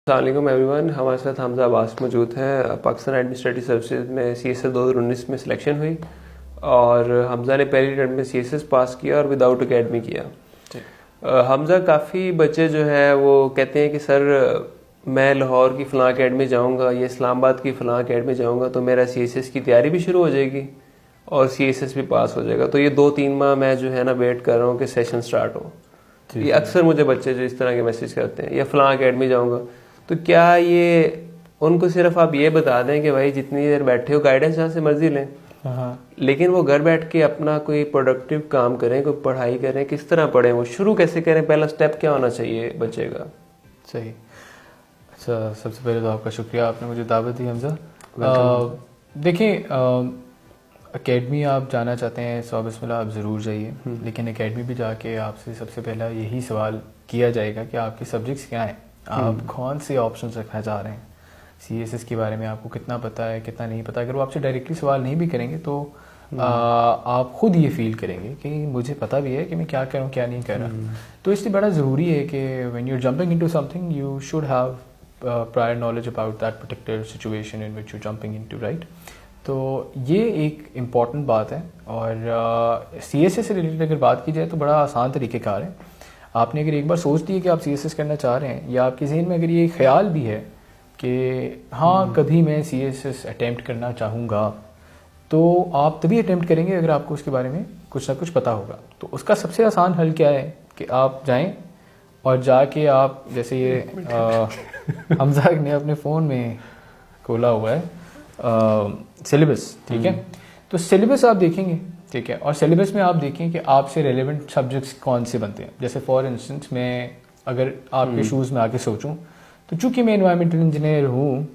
अस्सलाम एवरीवन, हमारे साथ हमजा अब्बास मौजूद हैं। पाकिस्तान एडमिनिस्ट्रेटिव सर्विसेज में CSS 2019 में सिलेक्शन हुई और हमजा ने पहली अटेम्प्ट में CSS पास किया और विदाउट अकेडमी किया। हमजा काफ़ी बच्चे जो है वो कहते हैं कि सर मैं लाहौर की फ़लाँ अकेडमी जाऊंगा या इस्लामाबाद की फ़लाँ अकेडमी जाऊंगा तो मेरा CSS की तैयारी भी शुरू हो जाएगी और CSS भी पास हो जाएगा। तो ये 2-3 माह मैं जो है ना वेट कर रहा हूँ कि सेशन स्टार्ट हो। ये अक्सर मुझे बच्चे जो इस तरह के मैसेज करते हैं, या फ़लाँ अकेडमी जाऊँगा। तो क्या ये उनको सिर्फ आप ये बता दें कि भाई जितनी देर बैठे हो गाइडेंस जहाँ से मर्जी लें, लेकिन वो घर बैठ के अपना कोई प्रोडक्टिव काम करें, कोई पढ़ाई करें, किस तरह पढ़ें, वो शुरू कैसे करें, पहला स्टेप क्या होना चाहिए बच्चे का? सही। अच्छा, सबसे पहले तो आपका शुक्रिया, आपने मुझे दावत दी हमजा। देखिए, एकेडमी आप जाना चाहते हैं, सौ बिस्मिल्लाह आप ज़रूर जाइए, लेकिन एकेडमी भी जाके आपसे सबसे पहला यही सवाल किया जाएगा कि आपके सब्जेक्ट्स क्या हैं, आप कौन से ऑप्शंस रखना चाह रहे हैं, CSS के बारे में आपको कितना पता है, कितना नहीं पता। अगर वो आपसे डायरेक्टली सवाल नहीं भी करेंगे तो आप खुद ये फील करेंगे कि मुझे पता भी है कि मैं क्या करूँ क्या नहीं कर रहा। तो इसलिए बड़ा ज़रूरी है कि when you are jumping into something you should have prior knowledge about that particular situation in which you jumping into, right. तो ये एक इम्पॉर्टेंट बात है। और CSS से रिलेटेड अगर बात की जाए तो बड़ा आसान तरीक़ेकार है। आपने अगर एक बार सोच दिया कि आप CSS करना चाह रहे हैं, या आपके जहन में अगर ये ख्याल भी है कि हाँ कभी मैं CSS अटैम्प्ट करना चाहूँगा, तो आप तभी अटैम्प्ट करेंगे अगर आपको उसके बारे में कुछ ना कुछ पता होगा। तो उसका सबसे आसान हल क्या है कि आप जाएं और जाके आप जैसे ये हमजा ने अपने फ़ोन में खोला हुआ है सिलेबस, ठीक है। तो सिलेबस आप देखेंगे, ठीक है, और सिलेबस में आप देखें कि आपसे रेलेवेंट सब्जेक्ट्स कौन से बनते हैं। जैसे फॉर इंस्टेंस मैं अगर आपके शूज़ में आके सोचूं तो चूंकि मैं इन्वायरमेंटल इंजीनियर हूँ,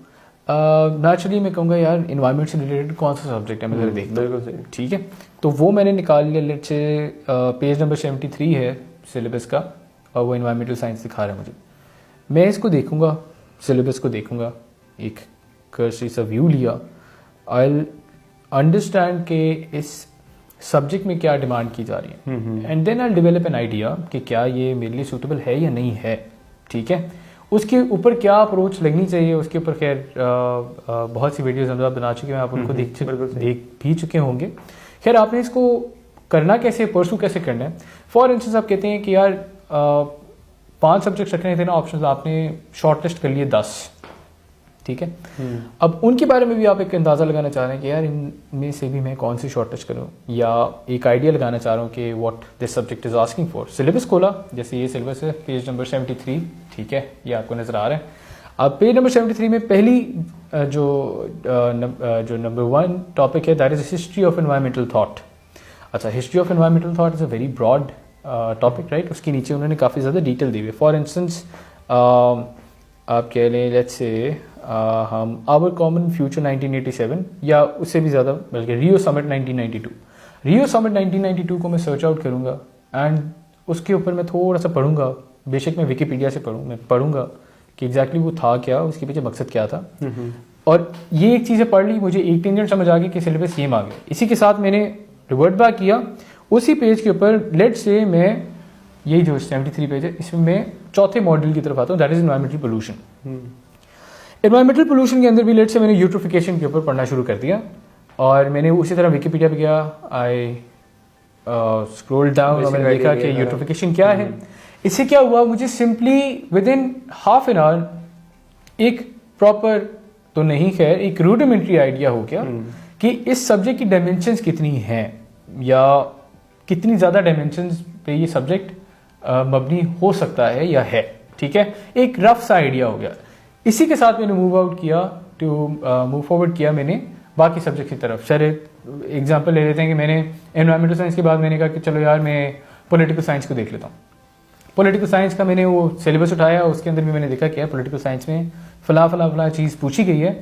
नेचुरली मैं कहूँगा यार इन्वायरमेंट से रिलेटेड कौन सा सब्जेक्ट है, मैं ज़रा देखता हूँ, ठीक है। तो वो मैंने निकाल लिया, लेट से पेज नंबर 73 है सिलेबस का और वो इन्वायरमेंटल साइंस दिखा रहा है मुझे। मैं इसको देखूँगा, सिलेबस को देखूँगा, एक कर्सरी सा व्यू लिया, आई अंडरस्टैंड के इस सब्जेक्ट में क्या डिमांड की जा रही है, and then I develop an idea कि क्या ये मेरे लिए सूटेबल है या नहीं है, ठीक है। उसके ऊपर क्या अप्रोच लगनी चाहिए, उसके ऊपर खैर बहुत सी वीडियोस हम बना चुके हैं, आप उनको देख भी चुके होंगे। खैर आपने इसको करना कैसे, परसू कैसे करना है। फॉर इंस्टेंस आप कहते हैं कि यार 5 सब्जेक्ट रखने थे ना ऑप्शन, आपने शॉर्ट लिस्ट कर लिए 10, ठीक है। अब उनके बारे में भी आप एक अंदाज़ा लगाना चाह रहे हैं कि यार इनमें से भी मैं कौन सी शॉर्ट लिस्ट करूँ, या एक आइडिया लगाना चाह रहा हूँ कि what this subject is asking for. Syllabus खोला, जैसे ये सिलेबस है पेज नंबर 73, ठीक है, ये आपको नज़र आ रहा है। अब पेज नंबर 73 में पहली जो नंबर 1 टॉपिक है that is history of environmental thought. अच्छा, history of environmental thought is a very broad topic, right. उसके नीचे उन्होंने काफ़ी ज़्यादा डिटेल दी हुई है। फॉर इंस्टेंस आप कह लें लेट्स से हम आवर कॉमन फ्यूचर 1987, या उससे भी ज़्यादा बल्कि रियो समिट 1992, रियो समिट 1992 को मैं सर्च आउट करूँगा एंड उसके ऊपर मैं थोड़ा सा पढ़ूँगा। बेशक मैं विकीपीडिया से मैं पढ़ूँगा कि एग्जैक्टली वो था क्या, उसके पीछे मकसद क्या था। और ये एक चीज़ें पढ़ ली, मुझे एक टेंजेंट समझ आ गई कि सिलेबस ये मांगे। इसी के साथ मैंने रिवर्ट बैक किया, उसी पेज के ऊपर लेट्स से मैं यही जो 73 पेज है इसमें मैं चौथे मॉडल की तरफ आता हूँ, that is environmental pollution. Environmental pollution के अंदर भी लेट से मैंने यूट्रोफिकेशन के ऊपर पढ़ना शुरू कर दिया, और मैंने उसी तरह विकीपीडिया पे गया, आई स्क्रॉल डाउन और मैंने देखा कि यूट्रोफिकेशन क्या है। इससे क्या हुआ, मुझे simply with in half an hour एक प्रॉपर तो नहीं, खैर एक रूडिमेंट्री आइडिया हो गया कि इस सब्जेक्ट की डायमेंशंस कितनी हैं, या कितनी ज़्यादा डायमेंशंस पे ये सब्जेक्ट मबनी हो सकता है या है, ठीक है। एक रफ सा आइडिया हो गया। इसी के साथ मैंने मूव आउट किया टू मूव फॉरवर्ड किया मैंने बाकी सब्जेक्ट की तरफ। सर एग्जांपल ले लेते हैं कि मैंने एनवायरमेंटल साइंस के बाद मैंने कहा कि चलो यार मैं पॉलिटिकल साइंस को देख लेता हूँ। पॉलिटिकल साइंस का मैंने वो सिलेबस उठाया, उसके अंदर भी मैंने देखा क्या पॉलिटिकल साइंस में फला चीज़ पूछी गई है।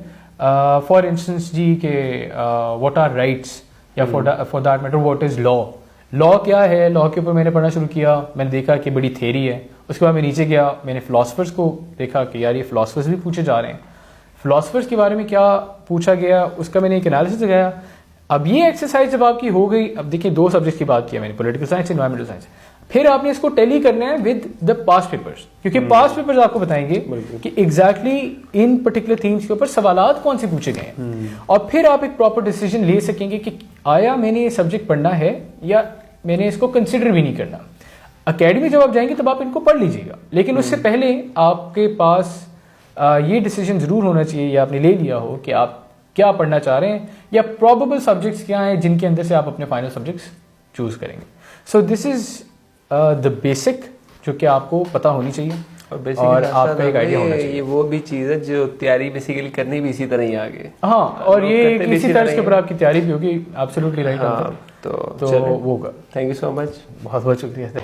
फॉर इंस्टेंस जी के व्हाट आर राइट्स, या for that matter what is law, law क्या है। लॉ के ऊपर मैंने पढ़ना शुरू किया, मैंने देखा कि बड़ी थेरी है। उसके बाद मैं नीचे गया, मैंने फ़िलासफ़र्स को देखा कि यार ये फ़िलासफ़र्स भी पूछे जा रहे हैं, फ़िलासफ़र्स के बारे में क्या पूछा गया, उसका मैंने एक एनालिसिस लगाया। अब ये एक्सरसाइज जब आपकी हो गई, अब देखिए 2 सब्जेक्ट की बात किया मैंने, पॉलिटिकल साइंस, एनवायरमेंटल साइंस। फिर आपने इसको टैली करना है विद द पास्ट पेपर्स, क्योंकि पास्ट पेपर्स आपको बताएंगे कि एग्जैक्टली इन पर्टिकुलर थीम्स के ऊपर सवालात कौन से पूछे गए हैं, और फिर आप एक प्रॉपर डिसीजन ले सकेंगे कि आया मैंने ये सब्जेक्ट पढ़ना है या मैंने इसको कंसिडर भी नहीं करना। एकेडमी जब आप जाएंगे तब आप इनको पढ़ लीजिएगा, लेकिन उससे पहले आपके पास ये डिसीजन जरूर होना चाहिए या आपने ले लिया हो कि आप क्या पढ़ना चाह रहे हैं या प्रोबेबल सब्जेक्ट्स क्या हैं जिनके अंदर से आप अपने फाइनल सब्जेक्ट्स चूज करेंगे। So this is the basic जो कि आपको पता होनी चाहिए और आपका एक आइडिया होना चाहिए। ये वो भी चीज़ है जो तैयारी बेसिकली करनी भी इसी तरह ही आगे। हाँ, और ये इसी तरह के ऊपर आपकी तैयारी भी होगी। Absolutely right. हाँ, तो वो होगा। थैंक यू सो मच, बहुत बहुत शुक्रिया।